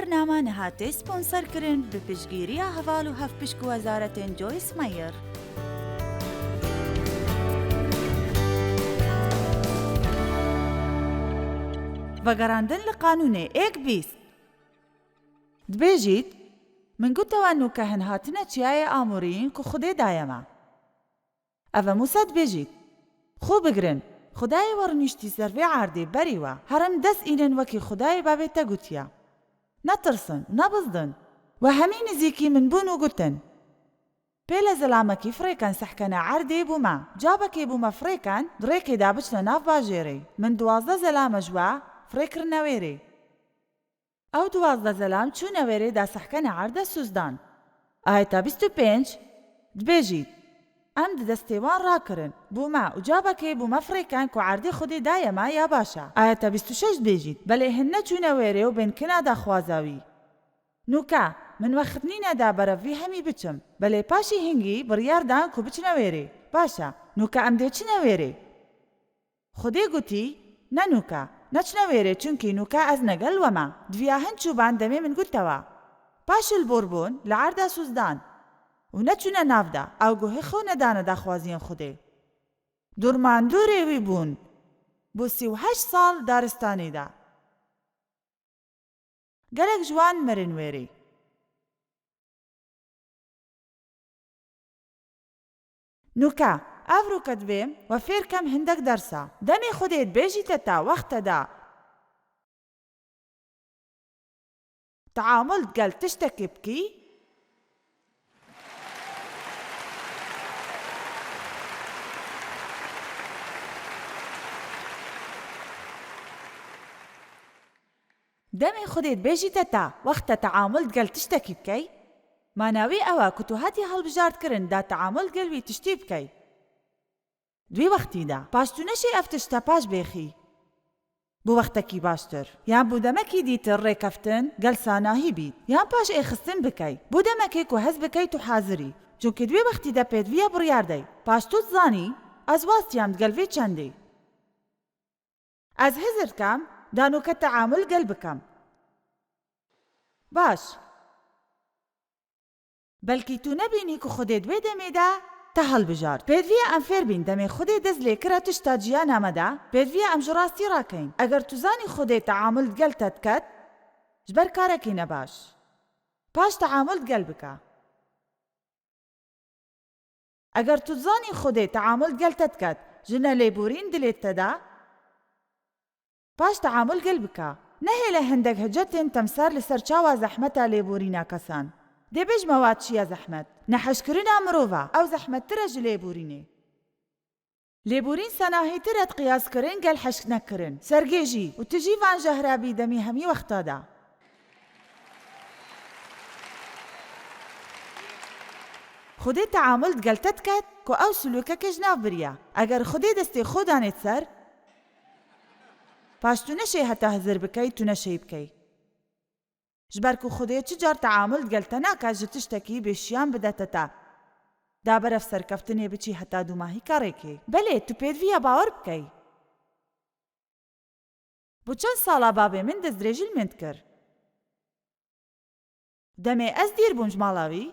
برنامه نهاتی سپانسر کرن به پشتگیری هەواڵ و هەفتپشک و وەزارەتên جۆیس مەیر. وەگەڕاندن لە قانونێ 1-20 دبێژیت من گوتەوە نوکە هەن هاتنە چیایە ئامۆرین کو خودێ دایەمە. ئەڤە موسا دبێژیت خۆ بگرن خدای وەڕنیشتی سەروێ عاردێ بەریوە هەرم دەست ئینن وەکی خدای بابێتە گوتیە. نەترسن نەبزدن و هەمی نزیکی من بوون و گوتن پێلە زەلامەکی فڕێکان سەحکەنە عاردێ بوومە جابەکێ بوومە فڕێکان درێکێدا بچنە ناو باژێرەی من 12 زەلامە ژوە فڕێکردنەوێرێ ئەو 12 زەلام چوونەوێرێدا سەحکەنە عاردە سوزدان. ئاەتا 25 دبێژیت ئەم دەستێوان ڕاکردن بوومە و جابەکێ بوومە فڕێکان کو عاردێ خودی دایەمە یا باشە. ئاەتا 26 بێژیت بەلێ هەنە چوونەوێرێ و بێنکەنادا خوازاوی نوکە من وەختنی نەدا بەرەڤی هەمی بچم بەلێ پاشی هنگی بڕیاردان کو بچنەوێرێ باشە نوکە ئەم دێ چنەوێرێ خودێ گوتی نەنوکە نەچنەوێرێ چونکی نوکە ئەز نەگەل وەمە دویا هەنچووبان دەمێ من گوتەوە پاشل بۆربوون لە عاردا سوزدان و نەچوونە نافدا ئەو گوهێ خۆ نەدانەدا خوازیان خودێ دوورماندوو رێوی بوون بۆ 38 ساڵ دارستانێدا گەلێک جوان مرن وێرێ. نوکە ئەڤڕووکە دبێم و فێرکەم هەندێک دەرسە دەمێ خودێت بێژیتە تا وەختەدا تعامل گەل تشتێکی بکی دەمێ خودێت بێژیتە تا وەختە تعامل گەل تشتێکی بکەی ماناوی ئەوە کتوهاتی هەڵبژاردکردن دا تعامل گەلوی تشتی بکەی دوی وەختیدا پاشتونەشی ئەف تشتە پاش بێخی بۆ وەختێکی باشتر یان بۆ دەمەکی دیتر ڕێکەفتن گەل ساناهی بیت یان پاش ئێخستن بکەی بۆ دەمەکێک و هەز بکەیت و حازری چونکە دوێ وەختیدا پێت ویە بڕیاردەی پاش توت زانی ئەز واستیام گەلوێ چەندەی ئەز هزرکەم دانوکە تعامل گەل بکەم باش بەلکی تو نەبینی کو خودێ دوێ دەمێدا تا هەڵبژارد پێت ویە ئەم فێر بین دەمێ خودێ دەست لێکرە تشتا جیانامەدا پێت ویە ئەم ژڕاستی ڕاکەین ئەگەر تو زانی خودێ تعامل گەلتت کەت ژبەر کارێکی نەباش پاش تعامل گەل بکە ئەگەر تو زانی خودێ تعامل گەلتت کەت ژنە لێبورین دلێت تەدا پاش تعامل گەل بکە نەهێ لە هەندێک هەجەتێن تەمسار لەسەر چاوە زەحمەتە لێبورینا کەسان دێبێژمەوات چییە زەحمەت نەحەشکردنا مرۆڤە ئەو زەحمەتترە ژ لێبورینێ لێبورین سەناهیترەت قیاسکردن گەل حەشک نەکردن سەرگێژی و تژی وان ژەهرابی دەمی هەمی وەختادا خودێ تعامل گەلتت کەت کۆ ئەو سلوکەکەش ناو بریە ئەگەر خودێ دەستێ خۆ دانێت سەر پاش تو نەشێ هەتا هەزر بکەی تو نەشەی بکەی ژبەرکو خودێ چ جار تعامل گەلتە ناکات ژ تشتێکی بێشیان بدەتە تا دا بەرەف سەرکەفتنێ بچی هەتا دووماهی کەڕێکێ بەلێ تو پێت ویە باوەڕ بکەی بۆ چەند ساڵا بابێ من دەست درێژیل مند کرد دەمێ ئەس دیر بووم ژماڵاوی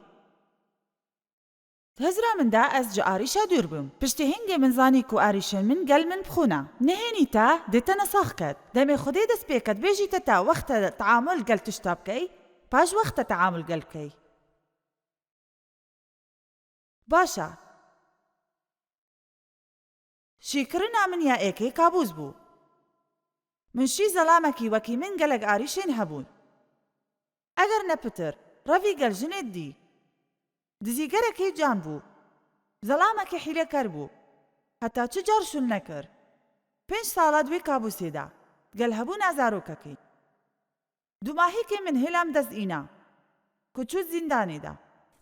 هەزرا مندا ئەس جە ئاریشە دوور بووم پشتی هەنگێ من زانی کو ئاریشن من گەل من بخوونە نەهێنی تا دێتە نەساخکەت دەمێ خودێ دەست پێکەت بێژیتە تا وەختە تعامل گەل تشتا بکەی پاش وەختە تعامل گەل بکەی باشە شیکردنا من یا ئێکەی کابوس بوو من شی زەلامەکی وەکی من گەلک ئاریشێن هەبوون ئەگەر نەپتر ڕەوی گەل ژنێت دی دزیگەرێکی جان بوو زەلامەکی حیلەکەر بوو هەتا چ جار شول نەکرد 5 ساڵە دوێ کابوسێدا گەل هەبوو نازارۆکەکەی دووماهیکێ من هێلام دەست ئینا کوچوت زیندانێدا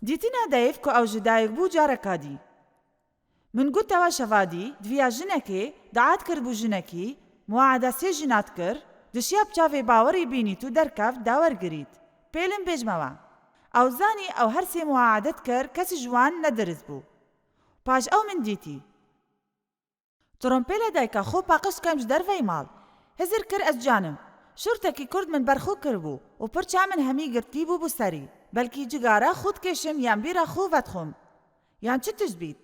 دیتینا دایف کە ئەو ژدایک بوو جارەکادی من گوتەوە شەڤادی دویا ژنەکێ دەعات کرد بوو ژنەکی موعادە سێ ژنات کرد دشیا بچاوێ باوەڕی بینیت و دەرکەفت داوەرگریت پێلم بێژمەوە ئەو زانی ئەو هەر سێ موعادەت کرد کەسی جوان نەدرست بوو پاش ئەو من دیتی تڕۆمپێلە دایکە خۆ پاقشکەم ژ دەرڤەی ماڵ هەزر کرد ئەس جانم شورتکی کرد من برخو کربو و پرچا من همی گرتی بو سری بلکی جگاره خود کشم یان بیرا خو ودخم یان چه تجبید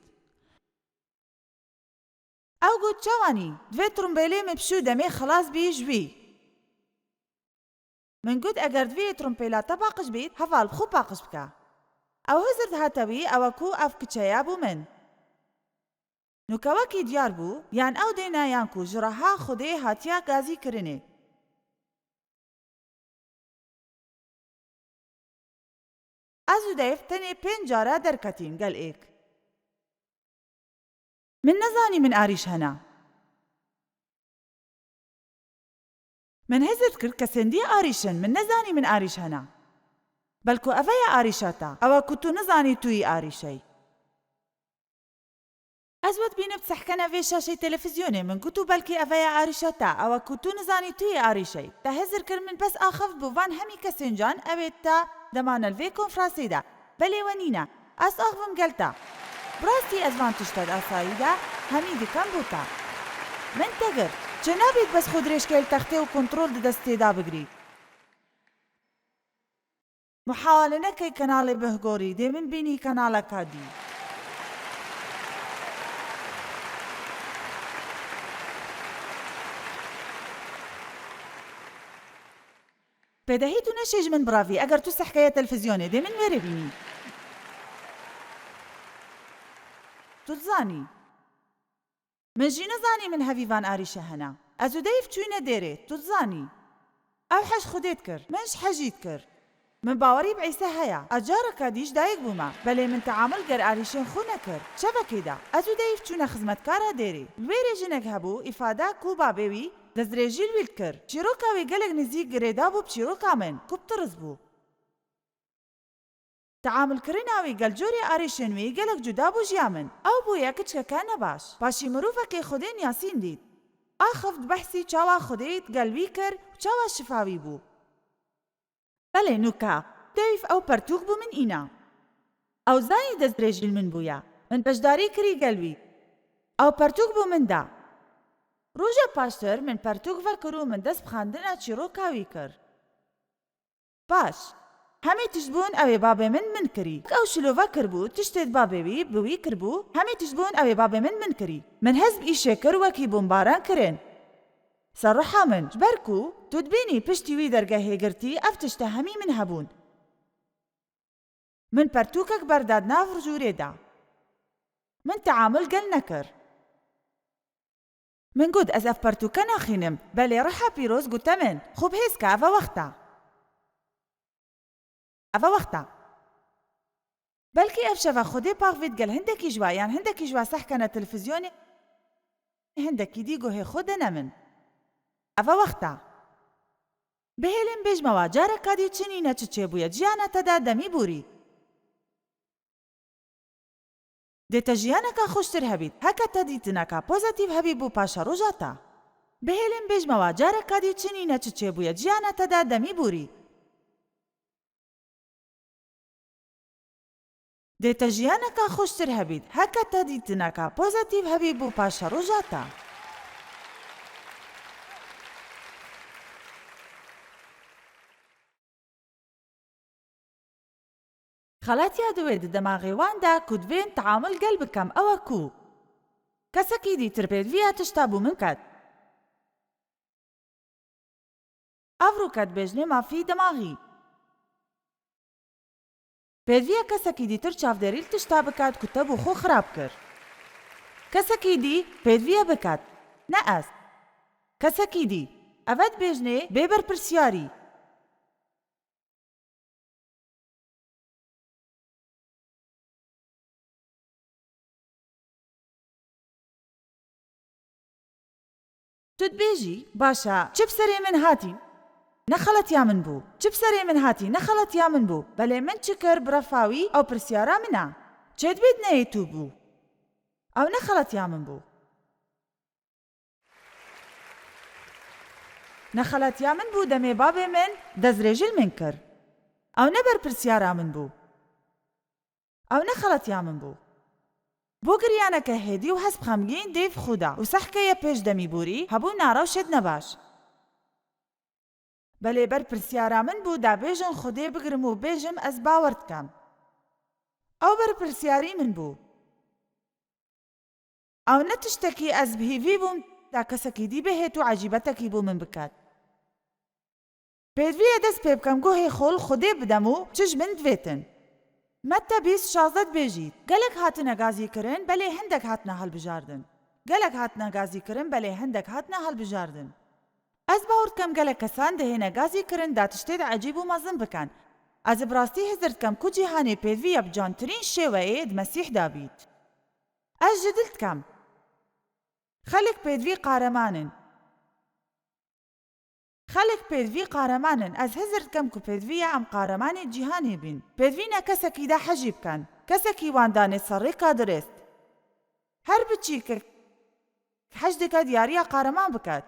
او گوت چوانی دوی ترمبیلی مبشو دمی خلاص بی جوی من گوت اگر دوی ترمبیلا تا باقش بید هفال بخو باقش بکا او هزرد هاتوی او کو اف کچایا بو من نوکاوکی دیار بو یان او دینا یان کو جراها خوده هاتیا گازی کرنه ازو دایف تنی 5 جاره درکتین گل ایک من نزانی من آریش هنا من هزت کرد کسندی آریشن من نزانی من آریش هنا بلکو اویا آریشاتا او کتو نزانی توی آریشی ازود بینم تسحكنا في شاشة تلفزيوني من كتو بلكي أفيا عارشتا أو كتو نزاني توي عارشي تهزر كرمن بس آخف بوفان همي كسنجان أبيتا دمان الفي كونفرانسي دا بلي ونينا أس أخفم قلتا براستي أزوان تشتد أسايدا همي دي كان بوتا من تقر جنابيت بس خود ريشكيل تختي وكنترول دستي دا بقري محاولة نكي كنالي بهغوري دي من بيني كنالا كادي بدهيتو نشيج من برافي اگر تو حكاية تلفزيوني دي من ميري بيني تزاني من جي نزاني من هفيفان آريشة هنا ازو دايف چوينة ديري تزاني او حش خوديت كر منش حجيت كر من باوري بعيسى هيا اجارك ديش دايق بوما بلي من تعامل گر آريشين خونه كر شبكي دا ازو دايف چوينة خزمتكارا ديري الويري جنك هبو افادا كوبا بيوي دزريجيل ويلكر چیروکا وی گلگ نزیک گریدا بو چیروکا من کوب ترز بو تعامل کرنا وی گل جوری آریشن وی گلگ جدا بو جیامن او بو یکچ کنا باش باشی مروفه کی خودین یاسین دید اخفت بحثی چاوا خودیت گلوی کر چاوا شفاوی بو بله نوکا دیف او پرتوک بو من اینا او زانی دزريجيل من بویا من بجداری کری گلوی او پرتوک بو من دا روژا پاشتر من پرتوک وکرو من دست بخاندنا چیروکاوی کر باش همه تجبون اوی بابه من کری او شلووا کربو تشتید بابه بوی کربو همه تجبون اوی بابه من کری من حزب ایشه کر وکی بومباران کرن صرحا من جبرکو تو دبینی پشتی وی درگاهی گرتی افتشتا همی من هبون من پرتوکک برداد ناف رجوری دا من تعامل گل نکر من قد از اف پرتوکا ناخینم بله رحا پیروز قد تمن خوب هیسکا افا وقتا بلكي افشفا خودي باغفيت قال هندكي جوا يعني هندكي جوا صح كان تلفزيوني هندكي ديگو هي خودنا من افا وقتا بهلم بجموا جارا كادي چنينا چچيبويا جيانا تدا دمي بوري ديتا جيانكا خوشتر هبيت هكا تديتناكا بوزيتيف هبيبو باشا روجاتا بهلم بجموا جارا كادي چنينا چچيبويا جيانا تدا دمي بوري ديتا جيانكا خوشتر هبيت هكا تديتناكا بوزيتيف هبيبو باشا روجاتا خالاتي دويد دماغي واندا كدفين تعامل قلبكم اوكو كسكي دي تربيت فيها تشتابو من كات افرو كات بجني ما في دماغي بيدفيا كسكي دي ترشاف داريل تشتابكات كتابو خو خراب كر كسكي دي بيدفيا بكات نقص كسكي دي افاد بجني بيبر برسياري تدبيجي باشا چب سري من هاتي نخلت يا من بو چب سري من هاتي نخلت يا من بو بلي من چكر برفاوي او برسيارا منا چد بيد نيتو بو او نخلت يا من بو نخلت يا من بو دمي بابي من دزريجل منكر او نبر برسيارا من بو او نخلت يا من بو بو گریانه که هدی و حسب خمگین دیف خودا و صح که یه پیش دمی بوری هبو نارا و شد نباش بەلێ بەرپرسیارا من بوو دابێژن خودێ بگرم و بێژم ئەس باوەڕ بکەم. ئەو بەرپرسیاری من بوو. ئەو نە تشتێکی ئەس بهیڤی بووم تا کەسێکی دی بهێت و عەجیبەتێکی بۆ من بکات. پێدویە دەست پێ بکەم گۆهێ خۆڵ خودێ بدەم و چش من دوێتن. مەتە 20-16 بێژیت. گەلک هاتنە گازیکردن بەلێ هەندێک هاتنە هەڵبژاردن. گەلک هاتنە گازیکردن بەلێ هەندێک هاتنە هەڵبژاردن. ئەس باوەڕ دکەم گەلک کەسان دەهێنە گازیکردن دا تشتێت عەجیب و مەزن بکەن. ئەز بڕاستی هەزر دکەم کو جیهانێ پێدویە بجانترین شێوەیە مەسیحدا بیت. ئەس جدل دکەم. خەلک پێدوی قارەمانن. خەلک پێدوی قارەمانن. ئەس هەزر دکەم کو پێدویە ئەم قارەمانی جیهانێ بین. پێدوینە کەسێکی دا حەژی بکەن. کەسێکی واندانێ سەڕێکا درست. هەر بچی کە حەج دەکات یاریە قارەمان بکات.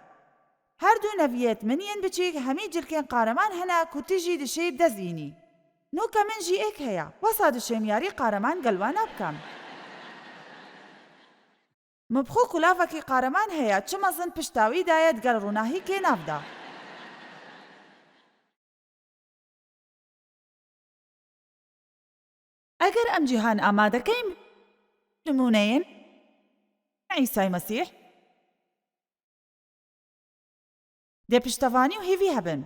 هەردوو نەڤیەت منیەن بچیک هەمی جلکێن قارەمان هەنا کو تژی دشەی بدەزینی. نوکە من ژی ئێک هەیە. وەسا دشێم یاری قارەمان گەلوانە بکەم. مبخۆ کولافێکی قارەمان هەیە چ مەزن پشتاوی دایەت گەل ڕووناهی کێ نافدا. ئەگەر ئەم جیهان ئامادەکەین نمونەیەن عیسای مەسیح دێ پشتەوانی و هیڤی هەبن.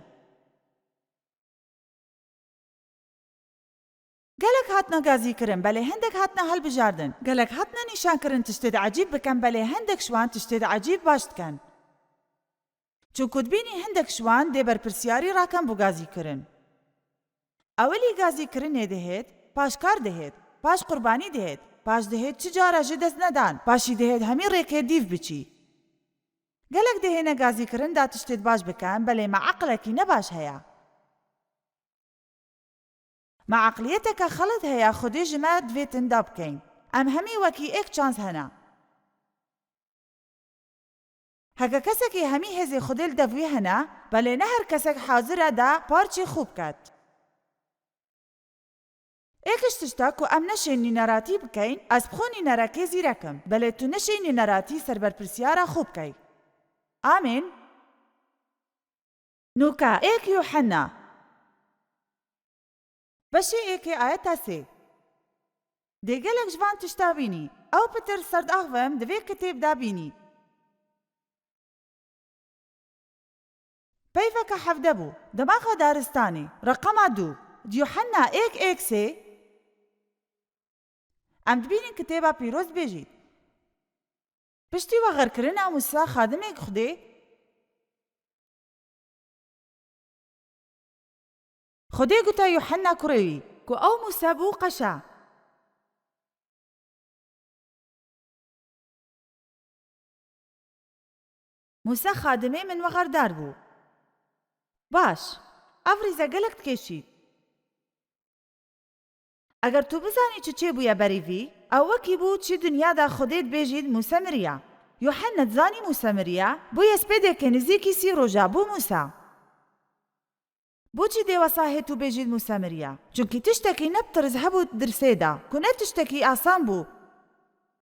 گەلک هاتنە گازیکردن بەلێ هەندێک هاتنە هەڵبژاردن. گەلک هاتنە نیشانکردن تشتێت عەجیب بکەن بەلێ هەندێک شوان تشتێت عەجیب باش دکەن. چونکو دبینی هەندێک شوان دێ بەرپرسیاری ڕاکەن بۆ گازیکردن. ئەوەلی گازیکردنێ دەهێت پاش کار دەهێت پاش قوربانی دەهێت پاش دەهێت چ جارە ژە دەست نەدان پاشی دەهێت هەمی ڕێکێ دیڤ بچی. گەلک دەهێنە گازیکردن دا تشتێت باش بکەن بەلێ مەعەقلێکی نەباش هەیە. مەعەقلیەتێکە خەڵەت هەیە خودێ ژمە دوێتن دا بکەین. ئەم هەمی وەکی ئێک چانس هەنا. هەگە کەسێکی هەمی هێزی خودێل دەڤوی هەنا بەلێ نە هەر کەسێک حازرە دا پارچی خوب کات. ئێکش تشتا کو ئەم نەشێنی نەراتی بکەین ئەس بخۆنی نەرەکێ زیرەکەم بەلێ تو نەشێنی نەراتی سەربەرپرسیارە خوب بکەی. ئامین. نوکە ئێک یوحەنا بەشێ ئێکێ ئاەتە سێ. دێگەلێک ژوان تشتا بینی ئەو پتر سەرداغڤم دەوێ کتێبدا بینی. پەیڤەکە حەڤدە بوو دەماغە دارستانی ڕەقەما 2 یوحەنا ئێک ئێک سێ. ئەم دبینین کتێبە پیرۆز بێژیت. پشتی وەغەرکردنا موسا خادمێک خودێ خودێ گوتە یوحەنا کوڕێوی کو ئەو موسا بوو قەشە. موسا خادمێ من وەغەردار بوو. باش ئەڤ ریزە گەلک تکێشیت. ئەگەر تو بزانی چ چێ بوویە بەریڤی ئەو وەکی بوو چی دنیادا خودێت بێژیت موسە مریە. یوحەنا دزانی موسە مریە بوویە سپێدێکە نزیکی 30 ڕۆژە بوو موسا. بۆچی دێوەسا هێت و بێژیت موسە مریە؟ چونکی تشتێکی نەبترس هەبوو درسێدا کو نە تشتێکی ئاسان بوو.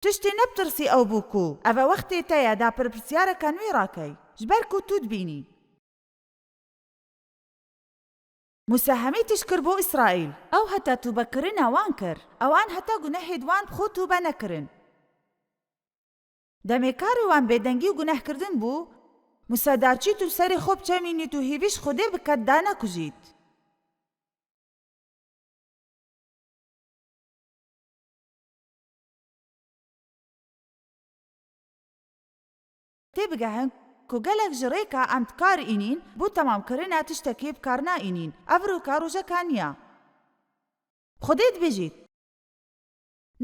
تشتێ نەبترسی ئەو بوو کو ئەڤە وەختێ تەیە دا پرپرسیارەکە نوێ ڕاکەی ژبەر کو تو دبینی. موسا هەمی تش کرد بۆ ئیسرائیل. ئەو هەتا توبەکردنە وان کرد. ئەوان هەتا گونەهێ وان بخۆ توبە نەکردن. دەمێ کاری وان بێدەنگی و گونەهکردن بوو موسا داچیت و سەری خۆ بچەمینیت و هیڤیش خودێ بکەت دا نەکوژیت. تێ بگەهن کو گەلک ji ڕێکە ئەم کار ئینین بۆ تەمامکردنا تشتێکێ بکار نائینین ئەڤ ڕووکە ڕۆژەکان نییە. خودێ دبێژیت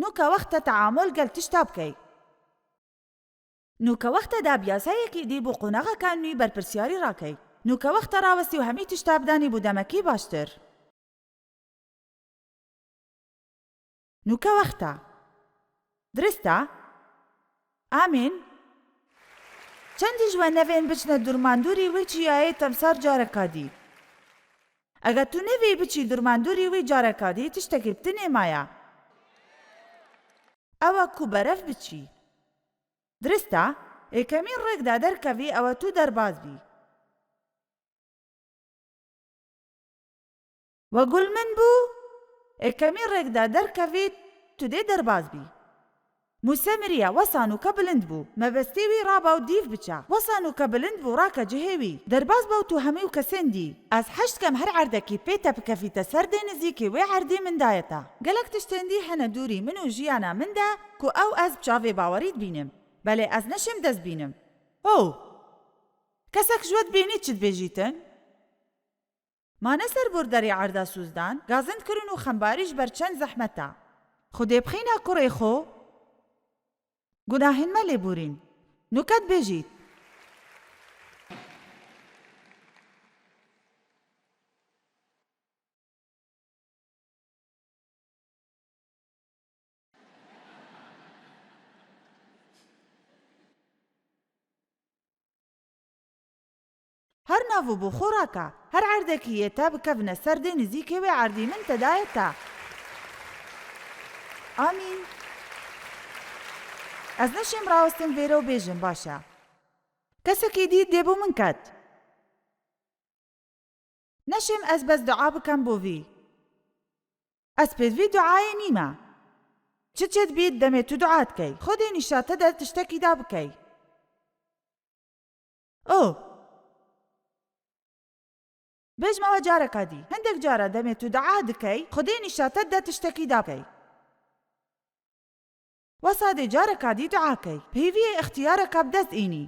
نوکە وەختە تەعامل گەل تشتا بکەی. نوکە وەختە دا بیاسایەکی دی بۆ قۆناغەکان نوی بەرپرسیاری ڕاکەی. نوکە وەختە ڕاوەستی و هەمی تشتا بدانی بۆ دەمەکی باشتر. نوکە وەختە درستە؟ ئامین. چەندی ژوە نەڤێن بچنە دوورماندووری وی چیایە تەمسار جارەکا دی. ئەگەر تو نەوێ بچی دوورماندووری وی جارەکا دی تشتێکی بتنێ مایە. ئەوە کو بەرەف بچی. درستە؟ ئێکەمین ڕێکدا دەرکەوی ئەوە تو دەرباز بی. وەگوڵ من بوو ئەکەمی ڕێکدا دەرکەوێت تو دێ دەرباز بی. موسە مریە وەسان و کە بلند بوو مەبەستێوی ڕابا و دیف بچە وەسان و کە بلند بوو ڕاکە جهێوی دەرباز بە و تو هەمووی و کەسێندی ئەس حەشتکەم هەر عەردەکی پێتە بکەفیتە سەر دێ نزیکی وێ عەردی مندایەتە گەلک تشتێندی هەنە دووری من و ژیانە مندا کو ئەو ئەس بچاوێ باوەریت بینم بەلێ ئەس نەشم دەست بینم. ئۆ کەسێک ژوەت بینیت چت بێژیتن؟ مانە سەر بوردەری عەردە سوزدان گازند کردن و خەمباریش بەرچەند زەحمەتە. خودێ بخینە کوڕێ خۆ گوناهین مە لێبورین نوکەت بێژیت. هەر ناو بوو خۆڕاکە هەر عەردەکیەتە بکەونە سەر دێ نزیکەوێ عەردی من تەدایەتە. ئامین. ئەس نەشێم ڕاوەستم وێرە و بێژم باشە. کەسێکی دیت دێ بۆ من کات. نەشێم ئەس بەس دوعا بکەم بۆ وی. ئەس پێدوی دوعایە نیمە. چ چێت بیت دەمێت تو دوعات کەی. خودێ نیشاتە دە تشتێکی دا بکەی. ئۆ بێژمەوە جارەکە دی هەندێک جارە دەمێت تو دوعا دکەی خودێ نیشاتە دە تشتێکی دا بکەی. وەسادێ جارەکە دی دوعاکەی پێویە اختیارەکە بدەست ئینی.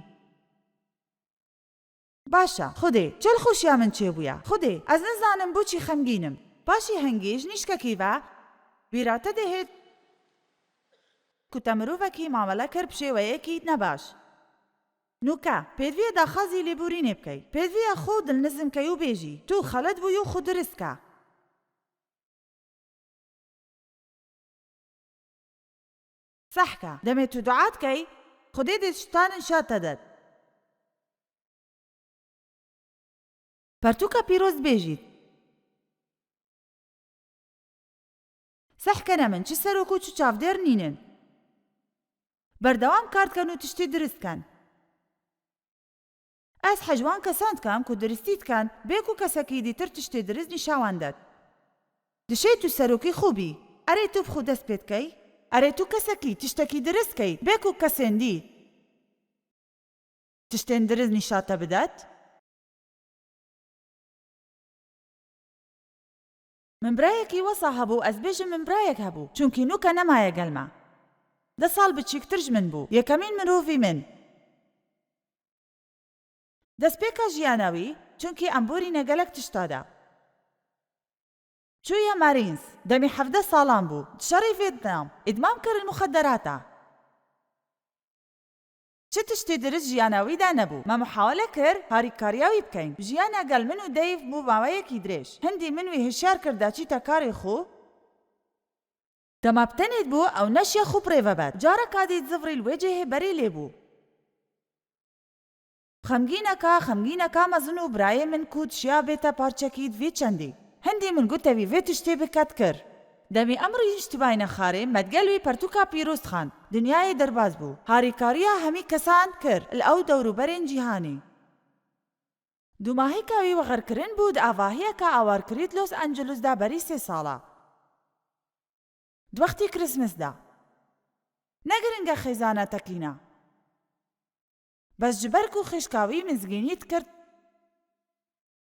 باشە خودێ چەل خۆشیا من چێ بووە خودێ ئەس نزانم بۆچی خەمگینم پاشی هەنگێژ نیشکەکیڤە بیراتە دەهێت کوتە مرۆڤەکی مامەلە کرد پشێوەیەکی نەباش. نوکە پێدویە داخوازی لێبورینێ بکەی پێدویە خۆ دڵنزمکەی و بێژی تو خەلەت بووی و خۆ درستکە. سەحکە دەمێت تو دوعات کەی خودێ دێت شتانن شاتە دەت. پەرتووکە پیرۆز بێژیت. سەحکەنە من چ سەرۆک و چ چاودێر نینن. بەردەوام کارتکەن و تشتی درستکەن. ئەس حەجوان کەسان دکەم کو درستیتکەن بێک و کەسەکی دیتر تشتێ درست نیشاوان دەت. دشەی تو سەرۆکی خوبی ئەرێ تو بخۆ دەست پێتکەی ئەرێ تو کەسەکی تشتێکی درستکەی بێک و کەسێندی تشتێن درست نیشاتە بدەت. من برایەکی وەسا هەبوو ئەس بێژم من برایەک هەبوو چونکی نوکە نەمایە گەلمە 10 ساڵ بچیکترش من بوو یەکەمین مرۆڤی من. دەستپێکە ژیانەوی چونکی ئەمبۆری نەگەلک تشتادا. چوویە مارینس دەمی 17 ساڵان بوو شەڕی ڤێتنام ئیدمام کرد مخدراتە. چ تشتی درست ژیانەویدا نەبوو مە محاولە کرد هاریکاریاوی بکەین ژیانە گەل من و دەیڤ بوو ماوەیەکی درێژ هەندی منوی هشیار کردا چیتە کاری خۆ دەما بتەنێت بوو ئەو نەشیە خوب ڕێڤەبەت جارەکە دیت زڤڕی لوێجێ بەرێ لێبوو. خەمگینەکە مەزن و برایە من کود شیا بێتە پارچەکیت وێ چەندی هەندی من گوتەوی وێ تشتێ بکات کرد. دەمی ئەمڕی شتبای نەخارێ مەدگەلوی پەرتووکە پیرۆز خاند دنیای دەرباز بوو هاریکاریە هەمی کەسان کرد ئەو دەوروبەرێن جیهانی. دووماهی کاوی وەغەرکردن بوو ئاڤاهەیە کە ئاوارکریت لۆس ئەنجلوسدا بەری 3 ساڵە دوەختی کریسمسدا. نەگرنگە خێزانەتەکینە بەس جبەرک و خێشکاوی مزگینیت کرد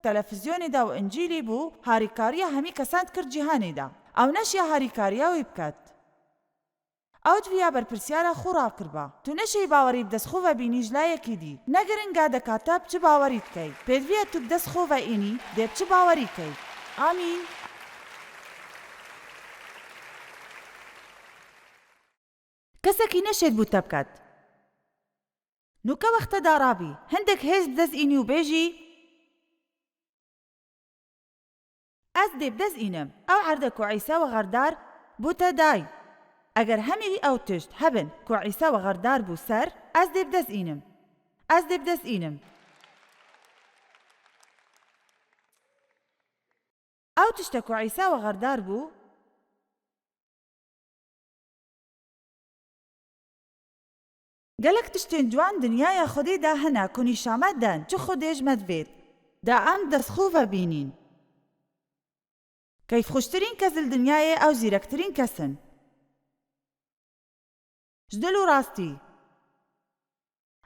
تەلەڤیزیۆنێدا و ئەنجیلی بوو هاریکاریە هەمی کەسان کرد جیهانێدا ئەو نەشیە هاریکاریاوی بکات. ئەو دویە بەرپرسیارە خۆڕا کردبە تو نەشەی باوەڕی بدەستخۆڤە بینیش لایەکی دی نەگرنگە دەکاتە بچ باوەریت کەی پێدویە تو بدەستخۆڤە ئینی دێ بچ باوەری کەی. ئامین. کەسێکی نەشێت بوو تە بکات. نوکە وەختە داڕابی هەندێک هێز بدەست ئینی و بێژی ئەس دێ بدەست ئینم ئەو عەردە کو عیسا وەغەردار بووتە دای ئەگەر هەمی ئەو تشت هەبن کو عیسا وەغەردار بوو سەر ئەس دێ بدەست ئینم ئەس دێ بدەست ئینم ئەو تشتە کو عیسا وەغەردار بوو گەلک تشتێن جوان دنیایە خودێدا هەنا کو نیشامەت دەن چ خودێژ مەدبێت دا ئەم دەستخۆڤە بینین. كيف خوشترین کەس لە دنیایە ئەو زیرەکترین کەسن. جدل و ڕاستی.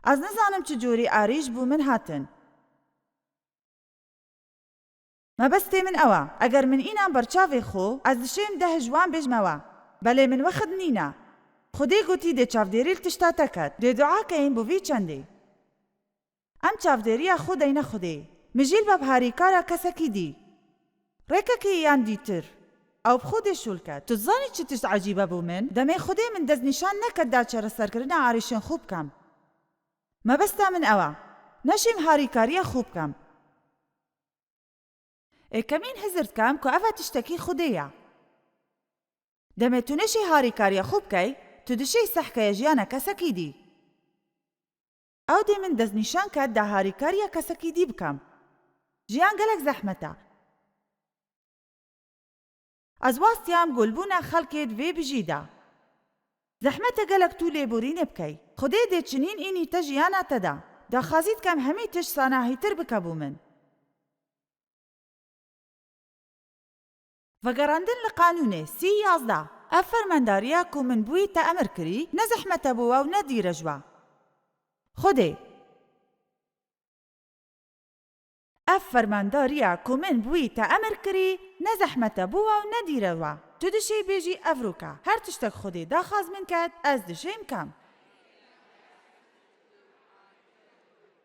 ئەس نەزانم چ جۆری ئاریش بوو من هاتن. مەبەستێ من ئەوە ئەگەر من ئینان بەرچاوێ خۆ ئەس دشێم دە هەژوان بێژمەوە بەلێ من وەخت نینە. خودی گوتی دێ چاودێری تشتا تەکەت دێ دوعاکەین بۆ وی چەندێ. ئەم چاودێریە خۆ دەینە خودێ مژیل بە بهاریکارە کەسەکی دی. ڕێکەکەی یان دیتر ئەو بخۆدێ شولکەت. تو زانی چ تشت عەجیبە بوو من دەمێ خودێ من دەستنیشان نەکەتدا چارەسەرکردنە ئاریشێن خوب بکەم. مەبەستا من ئەوە نەشیم هاریکاریە خوب بکەم. ئێکەمین هزر بکەم کە ئەڤە تشتەکی خودەیە. دەمێ تو نەشی هاریکاریە خوب بکەی تو دشەی سەحکەیە ژیانە کەسەکی دی. ئەو دێ من دەستنیشان کات دا هاریکاریە کەسەکی دی بکەم. ژیان گەلێک زەحمەتە. ئەز واستیام گۆلبوونە خەڵکێت وێ بژیدا. زەحمەتە گەلێک تو لێبورینێ بکەی. خودێ دێ چنین ئینی تە ژیانە تەدا. داخوازیت کەم هەمی تشت ساناهیتر بکە بوو من. وەگەڕاندن لە قانونێ 11 ئەف فەرمانداریە کو من بووی تە ئەمر کری نە زەحمەتە بووە و نە دیرەژوە. خودێ ئەف فەرمانداریە کو من بووی تە ئەمر کری نە زەحمەتە بووە و نە دیرەژوە. تو دشەی بێژی ئەڤروکە هەر تشتێک خودێ داخواز من کات ئەس دشەیم کەم.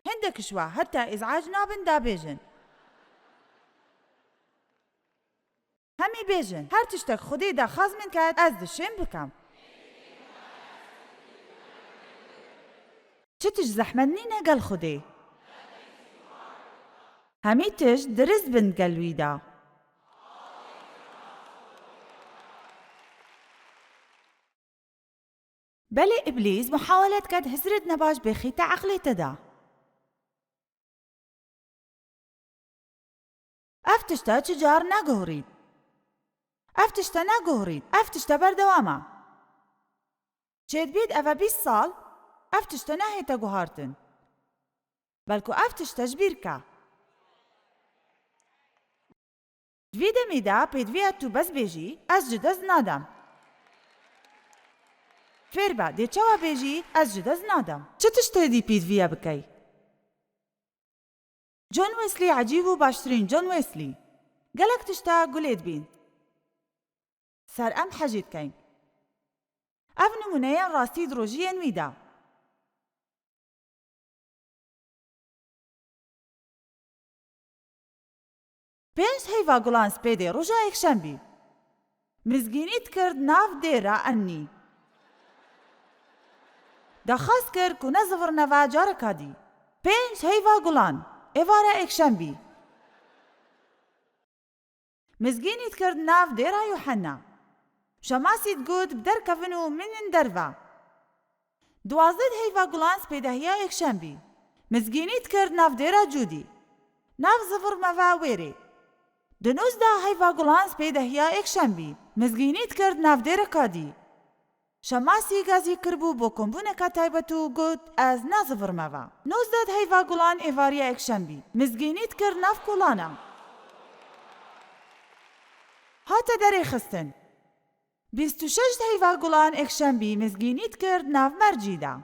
هەندێکیش وا هەتا ئیزعاج نابن دابێژن. هەمی بێژن هەر تشتێک خودێ داخواز من کات ئەس دشەیم بکەم. چ تشت زەحمەت نینە گەل خودێ. هەمی تشت درست بن گەلویدا. بەلێ ئیبلیس محاولەت کرد هزرت نەباش بێخیتە عەقلێتەدا. ئەف تشتە چ جار نەگۆڕیت. ئەف تشتە نەگۆڕیت. ئەف تشتە بەردەوامە. چێت بێت ئەڤە 20 ساڵ ئەف تشتە ناهێتە گوهارتن. بەلکو ئەف تشتەش بیرکە. دوێ دەمێدا پێدوێە تو بەس بێژی ئەس جە دەست نادەم. فێر بە دێچەوە بێژی ئەس جە دەست نادەم. چ تشتێدی پێدویە بکەی؟ جۆن وێسلی عەجیب و باشترین جۆن وێسلی. گەلێک تشتە گولێت بین. سەر ئەم حەجیت کەین. ئەف نمونەیەن ڕاستی درۆژیە نویدا. پێنج هەیڤا گوڵان سپێدێ ڕۆژە یەکشەمبی. مزگینیت کرد ناو دێرە ئەنی. داخواست کرد کو نەزڤڕنەڤە جارەکە دی. پێنج هەیڤا گوڵان ئێوارە یەکشەمبی. مزگینیت کرد ناو دێرە یوحەنا. شەماسیت گوت بدەرکەڤن و منن دەرڤە. دوازدە هەیڤا گوڵان سپێدەهیە یەکشەمبی. مزگینیت کرد ناو دێرە جودی. ناو زڤڕمەڤە وێرێ. دنوزدە هەیڤا گوڵان سپێدەهیە یەکشەمبی. مزگینیت کرد ناو دێرەکە دی. شەماسی گازی کردبوو بۆ کۆمبوونەکە تایبەت و گوت ئەس نازڤڕمەڤە. نۆزدە هەیڤا گوڵان ئێڤاریە یەکشەمبی. مزگینیت کرد ناو کوڵانە. هاتە دەرێ خستن. 26 هەیڤا گوڵان یەکشەمبی مزگینیت کرد ناو مەرجیدا.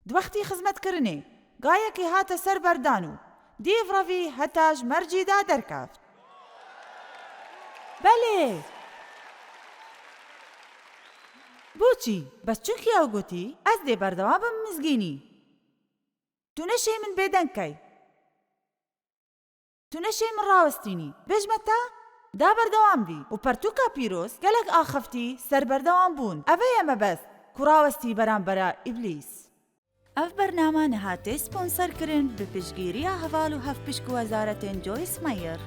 دوەختی خزمەتکردنێ گایەکی هاتە سەر بەردان و دیڤڕەڤی هەتاش مەرجیدا دەرکەفت. بەلێ بۆچی؟ بەس چونکی ئەو گوتی ئەس دێ بەردەوا بم مزگینی. تو نەشێ من بێدەنگکەی. تو نەشێ من ڕاوەستینی. بێژمەتە دا بەردەوام بی و پەرتووکە پیرۆز گەلێک ئاخەفتی سەر بەردەوام بوون. ئەڤەیە مەبەست کوڕاوەستی بەرامبەرە ئیبلیس. ئەف بەرنامە نەهاتێ سپۆنسەرکردن بە پشتگیریە هەڤاڵ و هەفپشک وەزارەتên جۆیس مەیر.